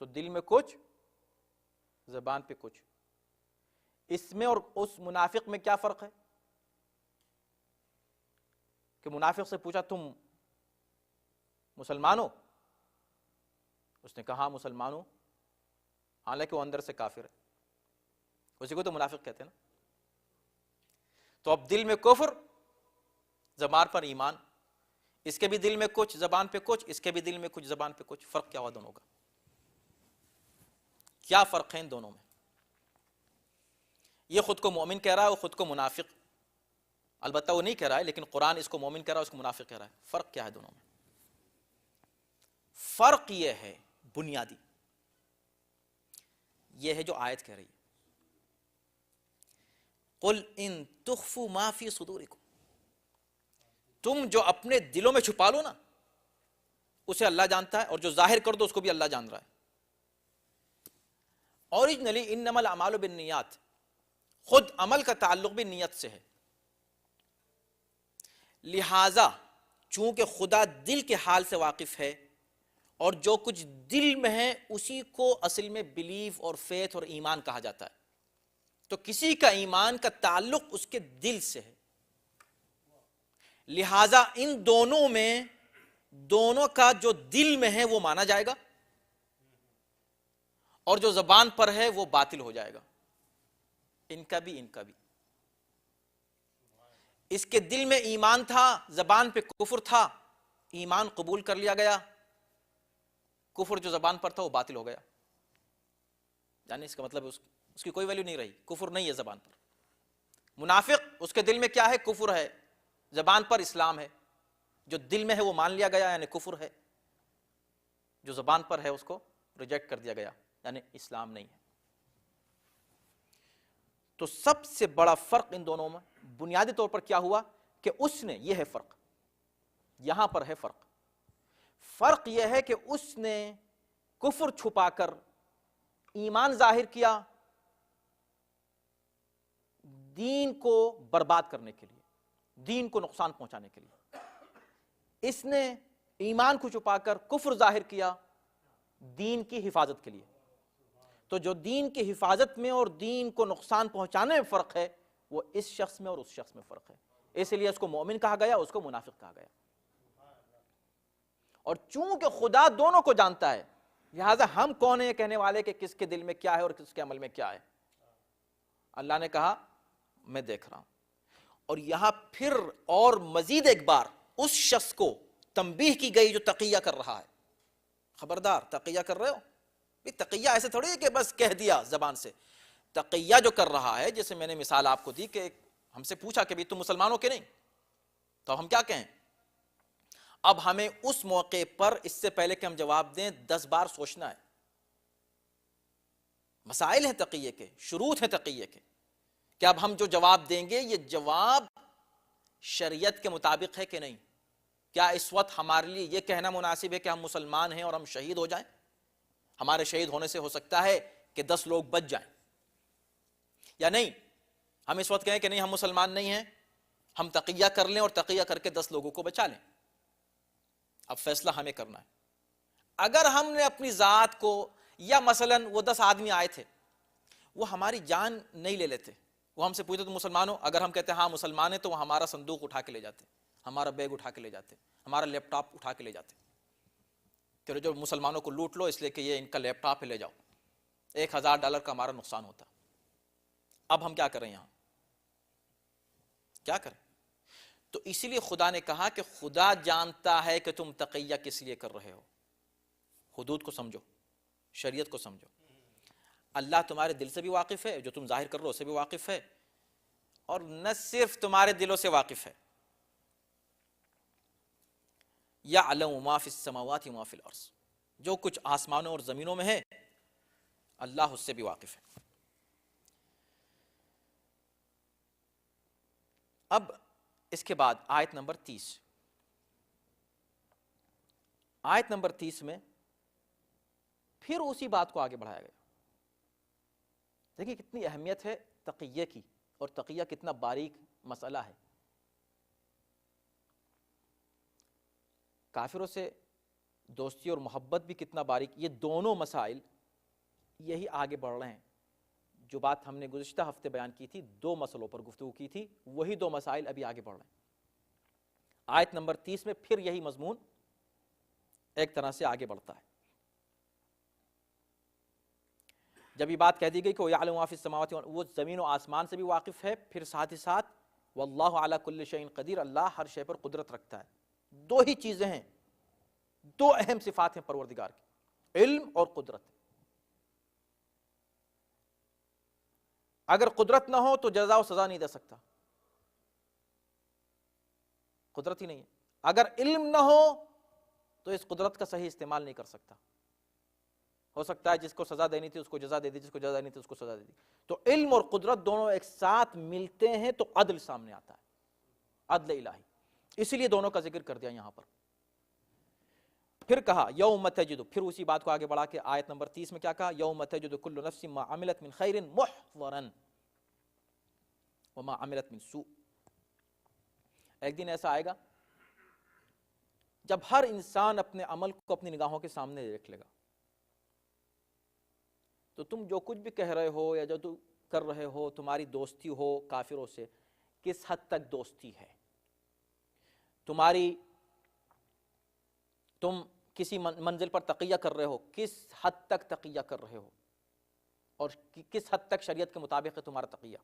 تو دل میں کچھ، زبان پہ کچھ. اس میں اور اس منافق میں کیا فرق ہے؟ کہ منافق سے پوچھا تم مسلمان ہو؟ اس نے کہا مسلمان ہوں، حالانکہ وہ اندر سے کافر ہے. اسی کو تو منافق کہتے ہیں نا. تو اب دل میں کفر، زبان پر ایمان، اس کے بھی دل میں کچھ، زبان پہ کچھ، اس کے بھی دل میں کچھ، زبان پہ کچھ. فرق کیا ہوا دونوں کا؟ کیا فرق ہے ان دونوں میں؟ یہ خود کو مومن کہہ رہا ہے، وہ خود کو منافق. البتہ وہ نہیں کہہ رہا ہے، لیکن قرآن اس کو مومن کہہ رہا ہے، اس کو منافق کہہ رہا ہے. فرق کیا ہے دونوں میں؟ فرق یہ ہے بنیادی، یہ ہے جو آیت کہہ رہی ہے، قل ان تخفوا ما فی صدورکم، تم جو اپنے دلوں میں چھپا لو نا اسے اللہ جانتا ہے، اور جو ظاہر کر دو اس کو بھی اللہ جان رہا ہے. اوریجنلی انما الاعمال بالنیات، خود عمل کا تعلق بھی نیت سے ہے. لہذا چونکہ خدا دل کے حال سے واقف ہے اور جو کچھ دل میں ہے اسی کو اصل میں بلیف اور فیتھ اور ایمان کہا جاتا ہے. تو کسی کا ایمان کا تعلق اس کے دل سے ہے، لہذا ان دونوں میں دونوں کا جو دل میں ہے وہ مانا جائے گا اور جو زبان پر ہے وہ باطل ہو جائے گا. ان کا بھی ان کا بھی. اس کے دل میں ایمان تھا، زبان پہ کفر تھا، ایمان قبول کر لیا گیا، کفر جو زبان پر تھا وہ باطل ہو گیا. یعنی اس کا مطلب اس کی کوئی ویلیو نہیں رہی، کفر نہیں ہے زبان پر. منافق اس کے دل میں کیا ہے؟ کفر ہے، زبان پر اسلام ہے. جو دل میں ہے وہ مان لیا گیا یعنی کفر ہے، جو زبان پر ہے اس کو ریجیکٹ کر دیا گیا یعنی اسلام نہیں ہے. تو سب سے بڑا فرق ان دونوں میں بنیادی طور پر کیا ہوا کہ اس نے، یہ ہے فرق، یہاں پر ہے فرق. فرق یہ ہے کہ اس نے کفر چھپا کر ایمان ظاہر کیا دین کو برباد کرنے کے لیے، دین کو نقصان پہنچانے کے لیے. اس نے ایمان کو چھپا کر کفر ظاہر کیا دین کی حفاظت کے لیے. تو جو دین کی حفاظت میں اور دین کو نقصان پہنچانے میں فرق ہے وہ اس شخص میں اور اس شخص میں فرق ہے. اس لیے اس کو مومن کہا گیا، اس کو منافق کہا گیا. اور چونکہ خدا دونوں کو جانتا ہے لہذا ہم کون ہیں کہنے والے کہ کس کے دل میں کیا ہے اور کس کے عمل میں کیا ہے. اللہ نے کہا میں دیکھ رہا ہوں. اور یہاں پھر اور مزید ایک بار اس شخص کو تنبیہ کی گئی جو تقیہ کر رہا ہے، خبردار تقیہ کر رہے ہو، تقیہ ایسے تھوڑی ہے کہ بس کہہ دیا زبان سے، تقیہ جو کر رہا ہے، جیسے میں نے مثال آپ کو دی کہ ہم سے پوچھا کہ تم مسلمان ہو کہ نہیں، تو ہم کیا کہیں؟ اب ہمیں اس موقع پر اس سے پہلے کہ ہم جواب دیں 10 بار سوچنا ہے. مسائل ہیں تقیے کے، شروط ہیں تقیے کے، کہ اب ہم جو جواب دیں گے یہ جواب شریعت کے مطابق ہے کہ نہیں. کیا اس وقت ہمارے لیے یہ کہنا مناسب ہے کہ ہم مسلمان ہیں اور ہم شہید ہو جائیں؟ ہمارے شہید ہونے سے ہو سکتا ہے کہ 10 لوگ بچ جائیں، یا نہیں ہم اس وقت کہیں کہ نہیں ہم مسلمان نہیں ہیں، ہم تقیہ کر لیں اور تقیہ کر کے 10 لوگوں کو بچا لیں. اب فیصلہ ہمیں کرنا ہے. اگر ہم نے اپنی ذات کو، یا مثلا وہ 10 آدمی آئے تھے وہ ہماری جان نہیں لے لیتے، وہ ہم سے پوچھتے تو مسلمان ہو، اگر ہم کہتے ہیں ہاں مسلمان ہیں تو وہ ہمارا صندوق اٹھا کے لے جاتے، ہمارا بیگ اٹھا کے لے جاتے، ہمارا لیپ ٹاپ اٹھا کے لے جاتے کہ جو مسلمانوں کو لوٹ لو اس لیے کہ یہ ان کا لیپ ٹاپ لے جاؤ، $1000 کا ہمارا نقصان ہوتا. اب ہم کیا کریں؟ یہاں کیا کریں؟ تو اسی لیے خدا نے کہا کہ خدا جانتا ہے کہ تم تقیہ کس لیے کر رہے ہو. حدود کو سمجھو، شریعت کو سمجھو. اللہ تمہارے دل سے بھی واقف ہے، جو تم ظاہر کر رہے ہو اسے بھی واقف ہے، اور نہ صرف تمہارے دلوں سے واقف ہے. یعلم ما فی السماوات وما فی الارض، جو کچھ آسمانوں اور زمینوں میں ہے اللہ اس سے بھی واقف ہے. اب اس کے بعد آیت نمبر 30، آیت نمبر 30 میں پھر اسی بات کو آگے بڑھایا گیا. دیکھیں کتنی اہمیت ہے تقیہ کی، اور تقیہ کتنا باریک مسئلہ ہے. کافروں سے دوستی اور محبت بھی کتنا باریک. یہ دونوں مسائل یہی آگے بڑھ رہے ہیں. جو بات ہم نے گزشتہ ہفتے بیان کی تھی، 2 مسئلوں پر گفتگو کی تھی، وہی 2 مسائل ابھی آگے بڑھ رہے ہیں. آیت نمبر 30 میں پھر یہی مضمون ایک طرح سے آگے بڑھتا ہے. جب یہ بات کہہ دی گئی کہ وہ یعلم ما فی السماوات، وہ زمین و آسمان سے بھی واقف ہے، پھر ساتھ ہی ساتھ واللہ علی کل شیء قدیر، اللہ ہر شے پر قدرت رکھتا ہے. 2 ہی چیزیں ہیں، 2 اہم صفات ہیں پروردگار کی، علم اور قدرت. اگر قدرت نہ ہو تو جزا و سزا نہیں دے سکتا، قدرت ہی نہیں ہے. اگر علم نہ ہو تو اس قدرت کا صحیح استعمال نہیں کر سکتا. ہو سکتا ہے جس کو سزا دینی تھی اس کو جزا دے دی، جس کو جزا دینی تھی اس کو سزا دے دی. تو علم اور قدرت دونوں ایک ساتھ ملتے ہیں تو عدل سامنے آتا ہے، عدل الہی. اسی لیے دونوں کا ذکر کر دیا یہاں پر. پھر کہا یوم تجد، پھر اسی بات کو آگے بڑھا کے آیت نمبر 30 میں کیا کہا؟ یوم تجد کل نفس ما عملت من خیر محضرا وما عملت من سوء. ایک دن ایسا آئے گا جب ہر انسان اپنے عمل کو اپنی نگاہوں کے سامنے دیکھ لے گا. تو تم جو کچھ بھی کہہ رہے ہو یا جو تم کر رہے ہو، تمہاری دوستی ہو کافروں سے، کس حد تک دوستی ہے تمہاری، تم کسی منزل پر تقیہ کر رہے ہو، کس حد تک تقیہ کر رہے ہو، اور کس حد تک شریعت کے مطابق ہے تمہارا تقیہ.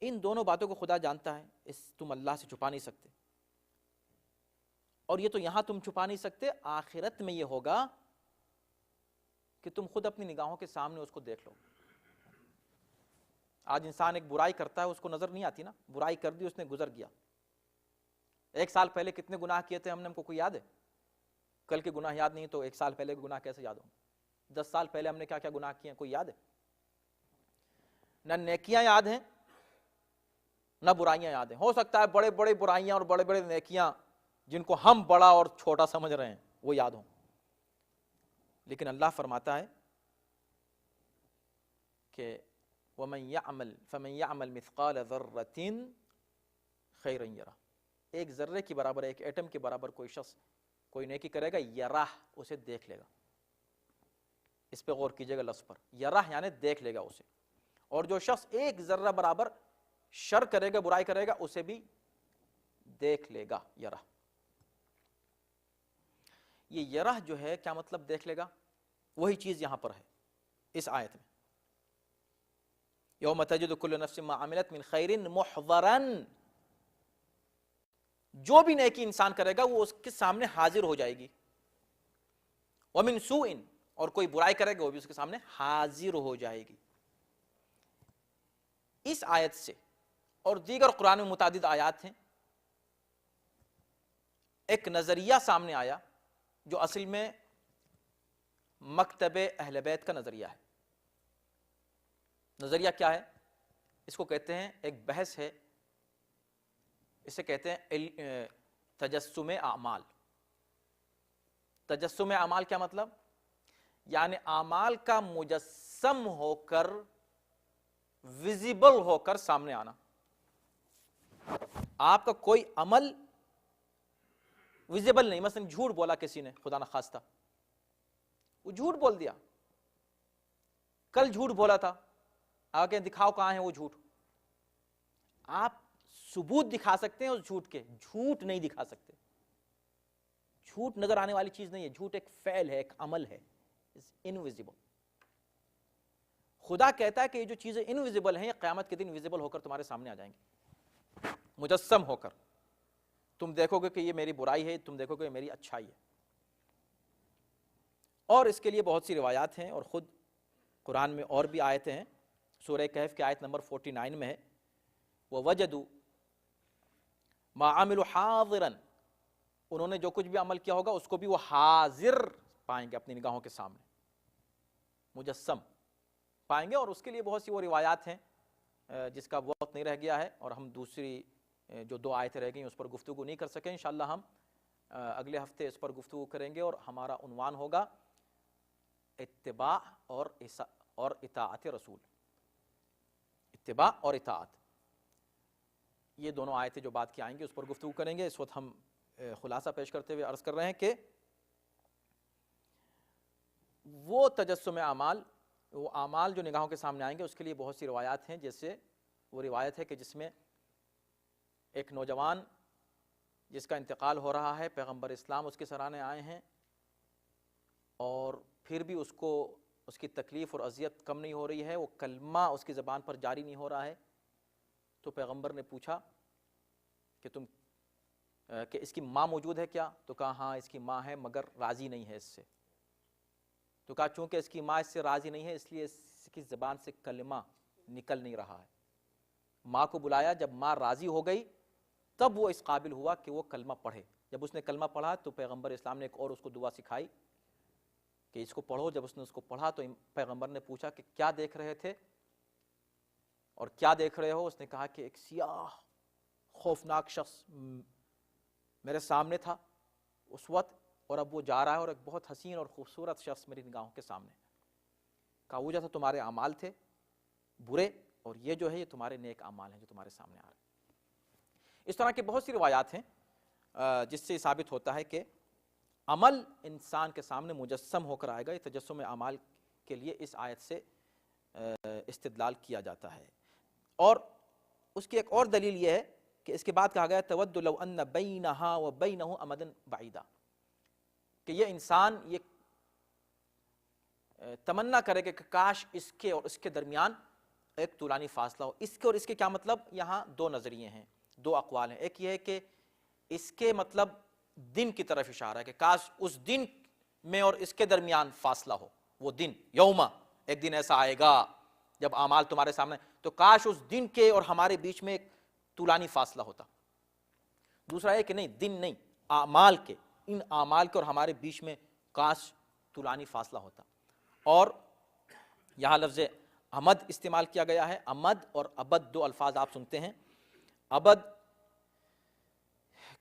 ان دونوں باتوں کو خدا جانتا ہے، تم اللہ سے چھپا نہیں سکتے. اور یہ تو یہاں تم چھپا نہیں سکتے، آخرت میں یہ ہوگا کہ تم خود اپنی نگاہوں کے سامنے اس کو دیکھ لو. آج انسان ایک برائی کرتا ہے، اس کو نظر نہیں آتی نا، برائی کر دی اس نے، گزر گیا. 1 سال پہلے کتنے گناہ کیے تھے ہم کو کوئی یاد ہے؟ کل کے گناہ یاد نہیں تو 1 سال پہلے کے گناہ کیسے یاد ہوں؟ 10 سال پہلے ہم نے کیا کیا گناہ کیے ہیں کوئی یاد ہے؟ نہ نیکیاں یاد ہیں نہ برائیاں یاد ہیں. ہو سکتا ہے بڑے بڑے برائیاں اور بڑے بڑے نیکیاں جن کو ہم بڑا اور چھوٹا سمجھ رہے ہیں وہ یاد ہوں، لیکن اللہ فرماتا ہے کہ وَمَن يَعْمَلْ فَمَن يَعْمَلْ مِثْقَالَ ذَرَّةٍ خَيْرًا يَرَهُ. ایک ذرے کی برابر، ایک ایٹم کے برابر کوئی شخص کوئی نیکی کرے گا، یراہ، اسے دیکھ لے گا. اس پہ غور کیجئے گا لفظ پر، یراہ یعنی دیکھ لے گا اسے. اور جو شخص ایک ذرہ برابر شر کرے گا، برائی کرے گا، اسے بھی دیکھ لے گا. یراہ، یہ یراہ جو ہے کیا مطلب دیکھ لے گا؟ وہی چیز یہاں پر ہے اس آیت میں. یوم تجد کل نفس ما عملت من خیر محضرا، جو بھی نیکی انسان کرے گا وہ اس کے سامنے حاضر ہو جائے گی، ومن سوء، اور کوئی برائی کرے گا وہ بھی اس کے سامنے حاضر ہو جائے گی۔ اس آیت سے اور دیگر قرآن میں متعدد آیات ہیں، ایک نظریہ سامنے آیا جو اصل میں مکتب اہل بیت کا نظریہ ہے۔ نظریہ کیا ہے؟ اس کو کہتے ہیں، ایک بحث ہے، اسے کہتے ہیں تجسم اعمال۔ تجسم اعمال کیا مطلب؟ یعنی اعمال کا مجسم ہو کر، ویزیبل ہو کر سامنے آنا۔ آپ کا کوئی عمل ویزیبل نہیں، مثلا جھوٹ بولا کسی نے خدا نخواستہ، وہ جھوٹ بول دیا، کل جھوٹ بولا تھا، آگے دکھاؤ کہاں ہے وہ جھوٹ۔ آپ ثبوت دکھا سکتے ہیں اس جھوٹ کے، جھوٹ نہیں دکھا سکتے۔ جھوٹ نظر آنے والی چیز نہیں ہے، جھوٹ ایک فعل ہے، ایک عمل ہے، انویزیبل۔ خدا کہتا ہے کہ یہ جو چیزیں انویزیبل ہیں، یہ قیامت کے دن ویزیبل ہو کر تمہارے سامنے آ جائیں گے، مجسم ہو کر۔ تم دیکھو گے کہ یہ میری برائی ہے، تم دیکھو گے یہ میری اچھائی ہے۔ اور اس کے لیے بہت سی روایات ہیں، اور خود قرآن میں اور بھی آیتیں ہیں۔ سورہ کہف کی آیت نمبر 49 میں ہے، وَوَجَدُوا مَا عَمِلُوا حَاضِرًا، انہوں نے جو کچھ بھی عمل کیا ہوگا اس کو بھی وہ حاضر پائیں گے، اپنی نگاہوں کے سامنے مجسم پائیں گے۔ اور اس کے لیے بہت سی وہ روایات ہیں جس کا وقت نہیں رہ گیا ہے، اور ہم دوسری جو 2 آیتیں رہ گئیں اس پر گفتگو نہیں کر سکیں۔ انشاءاللہ ہم اگلے ہفتے اس پر گفتگو کریں گے، اور ہمارا عنوان ہوگا اتباع اور اطاعت رسول۔ اتباع اور اطاعت، یہ دونوں آیتیں جو بات کی آئیں گی اس پر گفتگو کریں گے۔ اس وقت ہم خلاصہ پیش کرتے ہوئے عرض کر رہے ہیں کہ وہ تجسم اعمال، وہ اعمال جو نگاہوں کے سامنے آئیں گے، اس کے لیے بہت سی روایات ہیں۔ جیسے وہ روایت ہے کہ جس میں ایک نوجوان جس کا انتقال ہو رہا ہے، پیغمبر اسلام اس کے سرانے آئے ہیں، اور پھر بھی اس کو اس کی تکلیف اور اذیت کم نہیں ہو رہی ہے، وہ کلمہ اس کی زبان پر جاری نہیں ہو رہا ہے۔ تو پیغمبر نے پوچھا کہ اس کی ماں موجود ہے کیا؟ تو کہا ہاں اس کی ماں ہے، مگر راضی نہیں ہے اس سے۔ تو کہا چونکہ اس کی ماں اس سے راضی نہیں ہے، اس لیے اس کی زبان سے کلمہ نکل نہیں رہا ہے۔ ماں کو بلایا، جب ماں راضی ہو گئی تب وہ اس قابل ہوا کہ وہ کلمہ پڑھے۔ جب اس نے کلمہ پڑھا تو پیغمبر اسلام نے ایک اور اس کو دعا سکھائی کہ اس کو پڑھو۔ جب اس نے اس کو پڑھا تو پیغمبر نے پوچھا کہ کیا دیکھ رہے تھے اور کیا دیکھ رہے ہو؟ اس نے کہا کہ ایک سیاہ خوفناک شخص میرے سامنے تھا اس وقت، اور اب وہ جا رہا ہے، اور ایک بہت حسین اور خوبصورت شخص میری نگاہوں کے سامنے۔ کہا وہ جیسا تمہارے اعمال تھے برے، اور یہ جو ہے یہ تمہارے نیک اعمال ہیں جو تمہارے سامنے آ رہے ہیں۔ اس طرح کی بہت سی روایات ہیں جس سے ثابت ہوتا ہے کہ عمل انسان کے سامنے مجسم ہو کر آئے گا۔ یہ تجسم اعمال کے لیے اس آیت سے استدلال کیا جاتا ہے۔ اور اس کی ایک اور دلیل یہ ہے کہ اس کے بعد کہا گیا تود لو ان بینہا و بینہ امدا بعیدا، کہ یہ انسان یہ تمنا کرے کہ کاش اس کے اور اس کے درمیان ایک طولانی فاصلہ ہو۔ اس کے اور اس کے کیا مطلب؟ یہاں 2 نظریے ہیں، 2 اقوال ہیں۔ ایک یہ ہے کہ اس کے مطلب دن کی طرف اشارہ ہے کہ کاش اس دن میں اور اس کے درمیان فاصلہ ہو، وہ دن یوما، ایک دن ایسا آئے گا جب اعمال تمہارے سامنے، تو کاش اس دن کے اور ہمارے بیچ میں ایک طولانی فاصلہ ہوتا۔ دوسرا ہے کہ نہیں، دن نہیں، اعمال کے، ان اعمال کے اور ہمارے بیچ میں کاش طولانی فاصلہ ہوتا۔ اور یہاں لفظ امد استعمال کیا گیا ہے۔ امد اور ابد 2 الفاظ آپ سنتے ہیں۔ ابد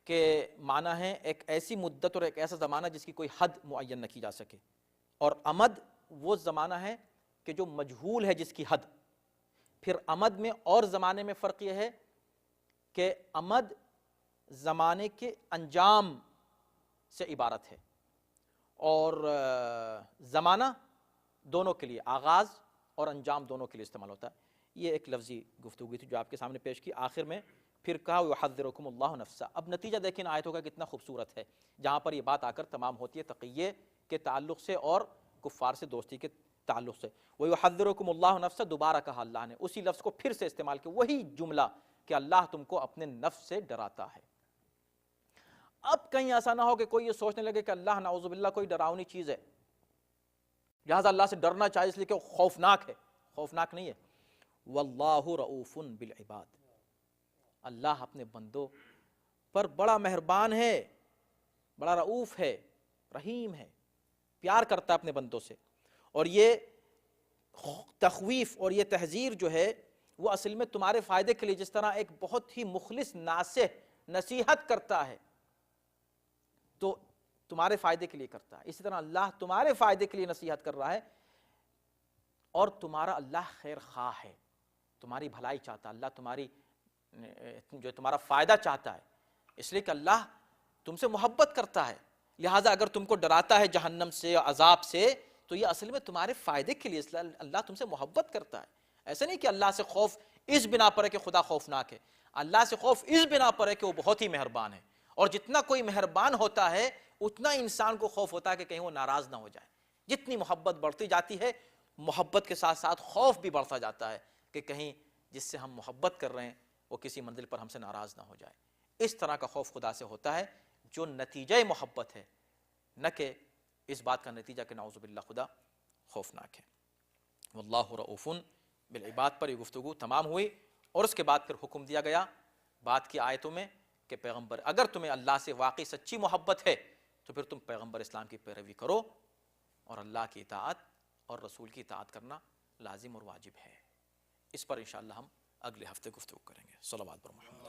کے معنی ہے ایک ایسی مدت اور ایک ایسا زمانہ جس کی کوئی حد معین نہ کی جا سکے، اور امد وہ زمانہ ہے کہ جو مجہول ہے، جس کی حد۔ پھر امد میں اور زمانے میں فرق یہ ہے کہ امد زمانے کے انجام سے عبارت ہے، اور زمانہ دونوں کے لیے، آغاز اور انجام دونوں کے لیے استعمال ہوتا ہے۔ یہ ایک لفظی گفتگو تھی جو آپ کے سامنے پیش کی۔ آخر میں پھر کہا یحذرکم اللہ نفسہ۔ اب نتیجہ دیکھیں آیتوں کا کتنا خوبصورت ہے، جہاں پر یہ بات آ کر تمام ہوتی ہے تقیے کے تعلق سے اور کفار سے دوستی کے تعلق سے. وَيُحَذِّرُكُمُ اللَّهُ نَفْسَ دوبارہ کہا اللہ نے, اسی لفظ کو پھر سے استعمال کیا, وہی جملہ کہ اللہ تم کو اپنے نفس سے ڈراتا ہے. اب کہیں ایسا نہ ہو کہ کوئی یہ سوچنے لگے کہ اللہ نعوذ باللہ کوئی ڈراؤنی چیز ہے, لہٰذا اللہ سے ڈرنا چاہیے اس لیے کہ وہ خوفناک ہے. خوفناک نہیں ہے. واللہ رؤوف بالعباد, اللہ اپنے بندوں پر بڑا مہربان ہے, بڑا رؤوف ہے, رحیم ہے, پیار کرتا ہے اپنے بندوں سے. اور یہ تخویف اور یہ تحذیر جو ہے وہ اصل میں تمہارے فائدے کے لیے, جس طرح ایک بہت ہی مخلص ناصح نصیحت کرتا ہے تو تمہارے فائدے کے لیے کرتا ہے, اسی طرح اللہ تمہارے فائدے کے لیے نصیحت کر رہا ہے. اور تمہارا اللہ خیر خواہ ہے, تمہاری بھلائی چاہتا ہے, اللہ تمہاری جو تمہارا فائدہ چاہتا ہے, اس لیے کہ اللہ تم سے محبت کرتا ہے. لہٰذا اگر تم کو ڈراتا ہے جہنم سے عذاب سے تو یہ اصل میں تمہارے فائدے کے لیے, اس لیے اللہ تم سے محبت کرتا ہے. ایسا نہیں کہ اللہ سے خوف اس بنا پر ہے کہ خدا خوفناک ہے, اللہ سے خوف اس بنا پر ہے کہ وہ بہت ہی مہربان ہے. اور جتنا کوئی مہربان ہوتا ہے اتنا انسان کو خوف ہوتا ہے کہ کہیں وہ ناراض نہ ہو جائے. جتنی محبت بڑھتی جاتی ہے, محبت کے ساتھ ساتھ خوف بھی بڑھتا جاتا ہے کہ کہیں جس سے ہم محبت کر رہے ہیں وہ کسی منزل پر ہم سے ناراض نہ ہو جائے. اس طرح کا خوف خدا سے ہوتا ہے جو نتیجہ محبت ہے, نہ کہ اس بات کا نتیجہ کہ نعوذ باللہ خدا خوفناک ہے. واللہ رؤوف بالعباد پر یہ گفتگو تمام ہوئی, اور اس کے بعد پھر حکم دیا گیا بعد کی آیتوں میں کہ پیغمبر اگر تمہیں اللہ سے واقعی سچی محبت ہے تو پھر تم پیغمبر اسلام کی پیروی کرو, اور اللہ کی اطاعت اور رسول کی اطاعت کرنا لازم اور واجب ہے. اس پر انشاءاللہ ہم اگلے ہفتے گفتگو کریں گے. صلوات پر محمد.